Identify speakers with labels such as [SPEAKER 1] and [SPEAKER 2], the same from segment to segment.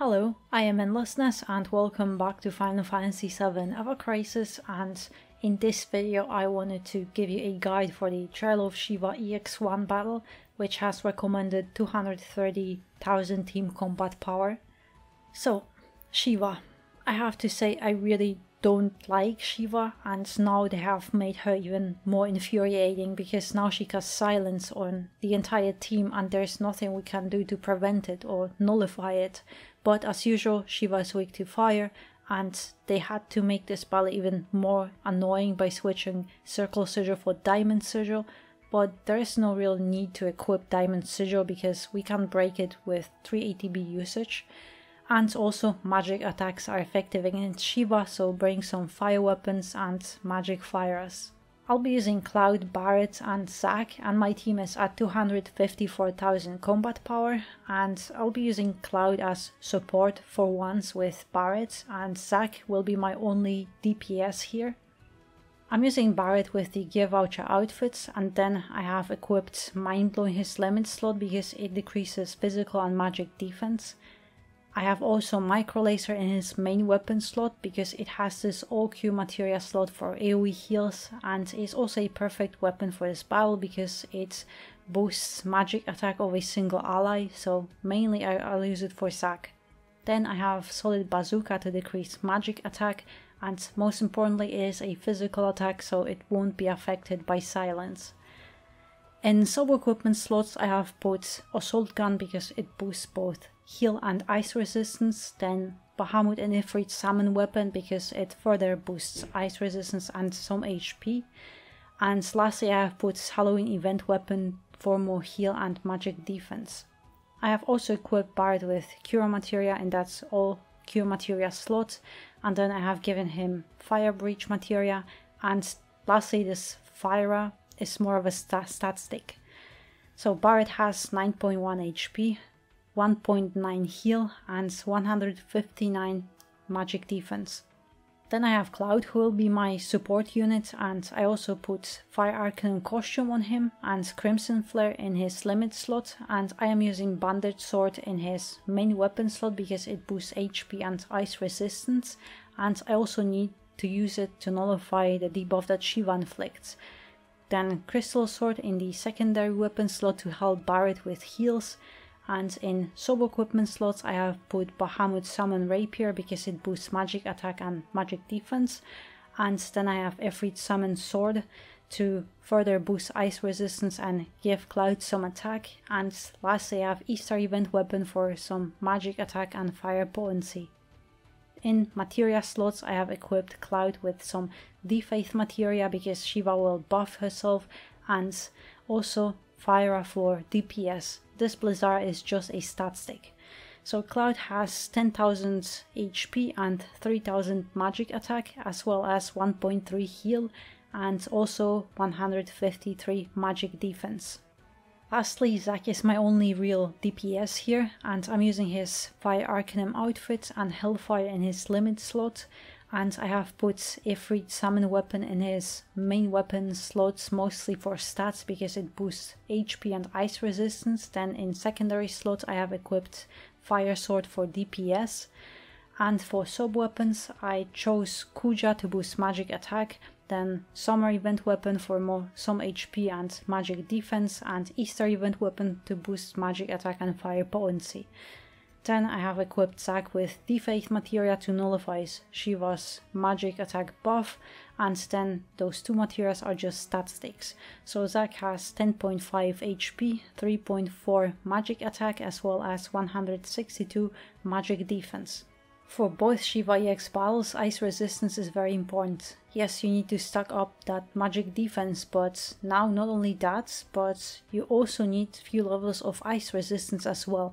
[SPEAKER 1] Hello, I am Endlessness and welcome back to Final Fantasy VII Ever Crisis, and in this video I wanted to give you a guide for the Trial of Shiva EX1 battle, which has recommended 230,000 team combat power. So, Shiva. I have to say I really don't like Shiva, and now they have made her even more infuriating because now she casts silence on the entire team and there's nothing we can do to prevent it or nullify it. But as usual, Shiva is weak to fire, and they had to make this battle even more annoying by switching Circle Sigil for Diamond Sigil, but there is no real need to equip Diamond Sigil because we can break it with 3 ATB usage. And also magic attacks are effective against Shiva, so bring some fire weapons and magic firers. I'll be using Cloud, Barret and Zack, and my team is at 254,000 combat power, and I'll be using Cloud as support for once with Barret, and Zack will be my only DPS here. I'm using Barret with the gear voucher outfits, and then I have equipped Mind Blow in his limit slot because it decreases physical and magic defense. I have also Micro Laser in his main weapon slot because it has this all Q materia slot for AoE heals, and is also a perfect weapon for this battle because it boosts magic attack of a single ally, so mainly I'll use it for Zack. Then I have Solid Bazooka to decrease magic attack, and most importantly it is a physical attack, so it won't be affected by silence. In sub-equipment slots I have put Assault Gun because it boosts both heal and ice resistance, then Bahamut and Ifrit Summon Weapon because it further boosts ice resistance and some HP, and lastly I have put Halloween Event Weapon for more heal and magic defense. I have also equipped Barret with Cure Materia, and that's all Cure Materia slots, and then I have given him Fire Breach Materia, and lastly this Fyra is more of a stat stick. So Barret has 9.1 HP, 1.9 heal and 159 magic defense. Then I have Cloud, who will be my support unit, and I also put Fire Arcanum costume on him and Crimson Flare in his limit slot, and I am using Bandage Sword in his main weapon slot because it boosts HP and ice resistance, and I also need to use it to nullify the debuff that Shiva inflicts. Then Crystal Sword in the secondary weapon slot to help Barret with heals, and in sub-equipment slots I have put Bahamut Summon Rapier because it boosts magic attack and magic defense, and then I have Ifrit Summon Sword to further boost ice resistance and give Cloud some attack, and lastly I have Easter Event Weapon for some magic attack and fire potency. In materia slots I have equipped Cloud with some Defaith materia because Shiva will buff herself, and also Fyra for DPS. This Blizzard is just a stat stick. So Cloud has 10,000 HP and 3,000 magic attack, as well as 1.3 heal and also 153 magic defense. Lastly, Zack is my only real DPS here, and I'm using his Fire Arcanum outfit and Hellfire in his limit slot, and I have put Ifrit Summon Weapon in his main weapon slots mostly for stats because it boosts HP and ice resistance. Then in secondary slots I have equipped Fire Sword for DPS, and for sub-weapons I chose Kuja to boost magic attack, then Summer Event Weapon for some HP and magic defense, and Easter Event Weapon to boost magic attack and fire potency. Then I have equipped Zack with Defaith Materia to nullify Shiva's magic attack buff, and then those two materials are just stat sticks. So Zack has 10.5 HP, 3.4 magic attack, as well as 162 magic defense. For both Shiva EX battles, ice resistance is very important. Yes, you need to stack up that magic defense, but now not only that, but you also need few levels of ice resistance as well,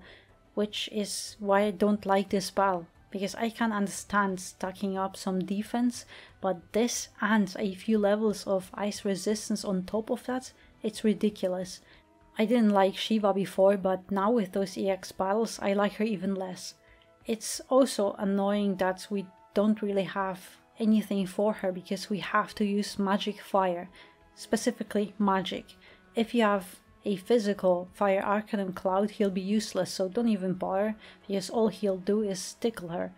[SPEAKER 1] which is why I don't like this battle, because I can understand stacking up some defense, but this and a few levels of ice resistance on top of that, it's ridiculous. I didn't like Shiva before, but now with those EX battles I like her even less. It's also annoying that we don't really have anything for her because we have to use magic fire, specifically magic. If you have a physical Fire Arcanum Cloud, he'll be useless, so don't even bother, because all he'll do is tickle her.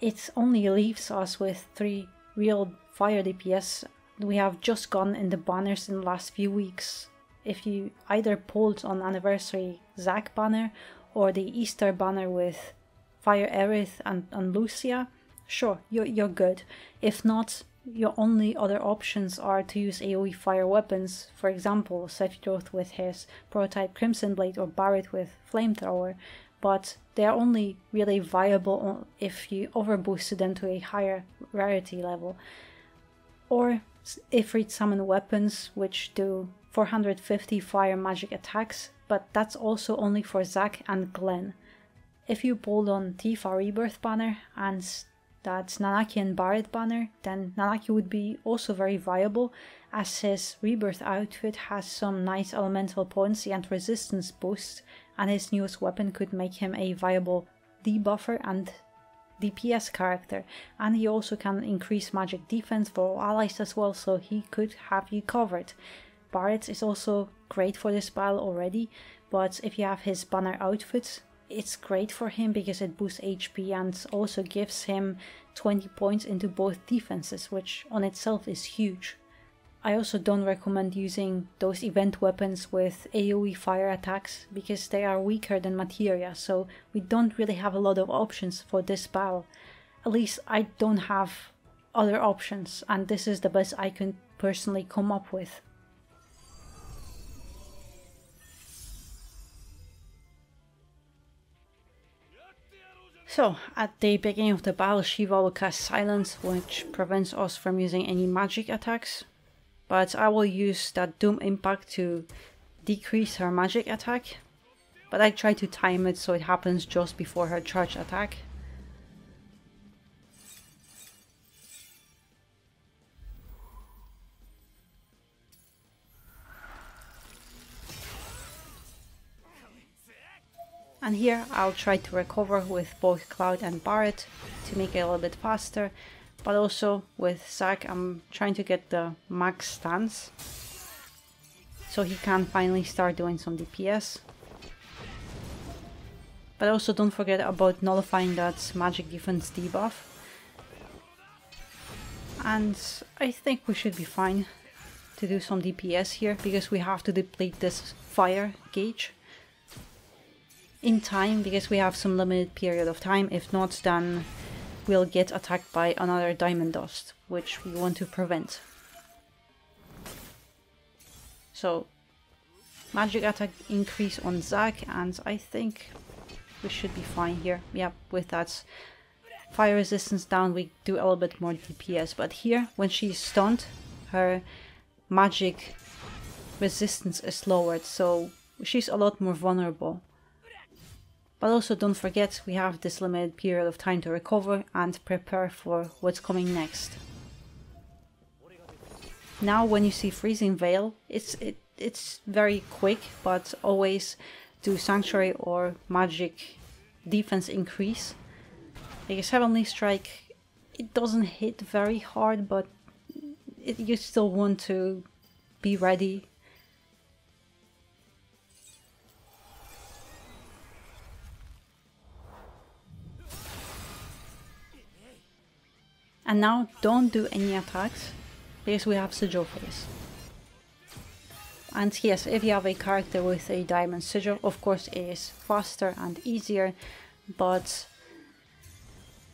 [SPEAKER 1] It only leaves us with 3 real fire DPS. We have just gone in the banners in the last few weeks. If you either pulled on Anniversary Zac banner or the Easter banner with Fire Aerith and Lucia, sure, you're good. If not, your only other options are to use AoE fire weapons, for example Sephiroth with his prototype Crimson Blade or Barret with Flamethrower, but they are only really viable if you overboosted them to a higher rarity level. Or Ifrit summon weapons which do 450 fire magic attacks, but that's also only for Zac and Glenn. If you pulled on Tifa Rebirth banner and that's Nanaki and Barret banner, then Nanaki would be also very viable, as his Rebirth outfit has some nice elemental potency and resistance boost, and his newest weapon could make him a viable debuffer and DPS character, and he also can increase magic defense for all allies as well, so he could have you covered. Barret is also great for this battle already, but if you have his banner outfit, it's great for him because it boosts HP and also gives him 20 points into both defenses, which on itself is huge. I also don't recommend using those event weapons with AoE fire attacks because they are weaker than materia, so we don't really have a lot of options for this battle. At least I don't have other options, and this is the best I can personally come up with. So, at the beginning of the battle, Shiva will cast Silence, which prevents us from using any magic attacks. But I will use that Doom Impact to decrease her magic attack. But I try to time it so it happens just before her charge attack. And here I'll try to recover with both Cloud and Barret to make it a little bit faster, but also with Zac I'm trying to get the max stance so he can finally start doing some DPS. But also don't forget about nullifying that magic defense debuff. And I think we should be fine to do some DPS here because we have to deplete this fire gauge in time, because we have some limited period of time. If not, then we'll get attacked by another Diamond Dust, which we want to prevent. So magic attack increase on Zac, and I think we should be fine here. Yeah, with that fire resistance down we do a little bit more DPS, but here when she's stunned her magic resistance is lowered, so she's a lot more vulnerable. But also don't forget we have this limited period of time to recover and prepare for what's coming next. Now when you see Freezing Veil, it's very quick, but always do Sanctuary or Magic defense increase. Because Heavenly Strike, it doesn't hit very hard, but you still want to be ready. And now don't do any attacks, because we have Sigil for this. And yes, if you have a character with a Diamond Sigil, of course it is faster and easier, but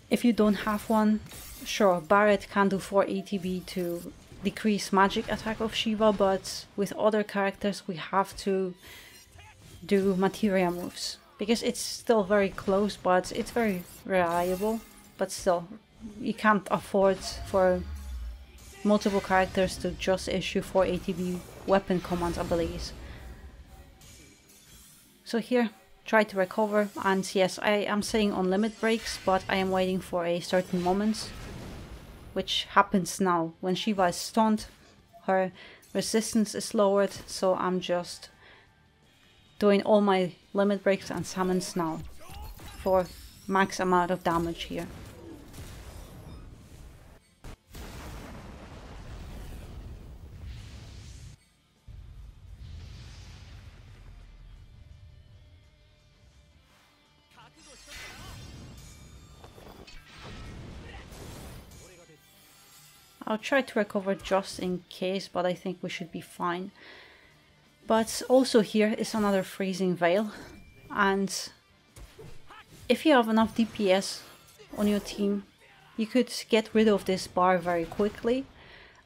[SPEAKER 1] if you don't have one, sure, Barret can do 4 ATB to decrease magic attack of Shiva, but with other characters we have to do materia moves, because it's still very close, but it's very reliable, but still. You can't afford for multiple characters to just issue 4 ATB weapon command abilities. So here, try to recover, and yes, I am saying on limit breaks, but I am waiting for a certain moment, which happens now. When Shiva is stunned, her resistance is lowered, so I'm just doing all my limit breaks and summons now for max amount of damage here. I'll try to recover just in case, but I think we should be fine. But also here is another freezing veil, and if you have enough DPS on your team, you could get rid of this bar very quickly,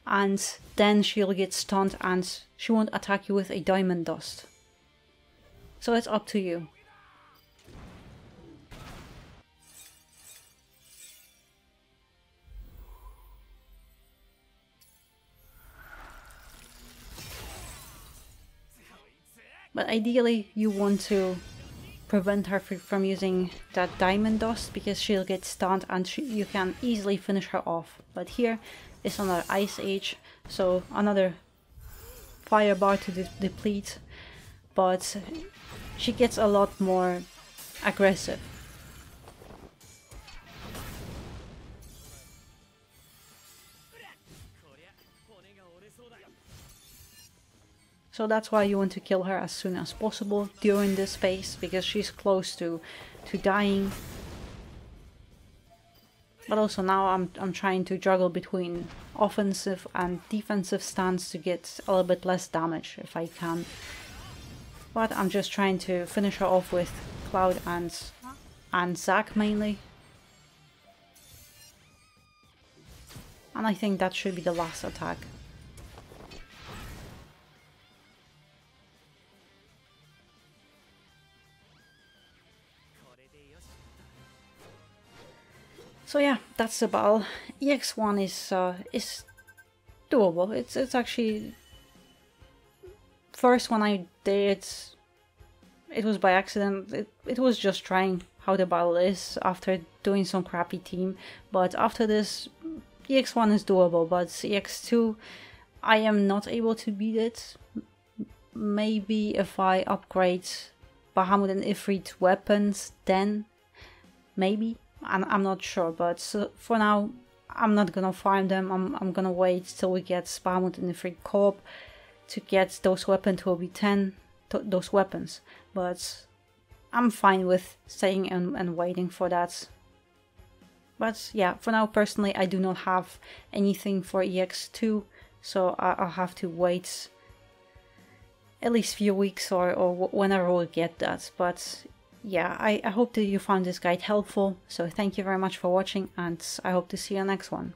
[SPEAKER 1] and then she'll get stunned and she won't attack you with a diamond dust. So it's up to you. But ideally you want to prevent her from using that diamond dust, because she'll get stunned and you can easily finish her off. But here is another Ice Age, so another fire bar to deplete, but she gets a lot more aggressive. So that's why you want to kill her as soon as possible during this phase, because she's close to dying. But also now I'm trying to juggle between offensive and defensive stance to get a little bit less damage if I can. But I'm just trying to finish her off with Cloud and Zac mainly. And I think that should be the last attack. So yeah, that's the battle. EX1 is doable. It's actually, first when I did it was by accident. It was just trying how the battle is after doing some crappy team. But after this, EX1 is doable. But EX2, I am not able to beat it. Maybe if I upgrade Bahamut and Ifrit weapons, then maybe. I'm not sure, but for now I'm not gonna farm them. I'm gonna wait till we get Bahamut and Ifrit co-op to get those weapons to OB10, those weapons. But I'm fine with staying and waiting for that. But yeah, for now personally I do not have anything for EX2, so I'll have to wait at least a few weeks or whenever we'll get that. But yeah, I hope that you found this guide helpful, so thank you very much for watching, and I hope to see you in the next one.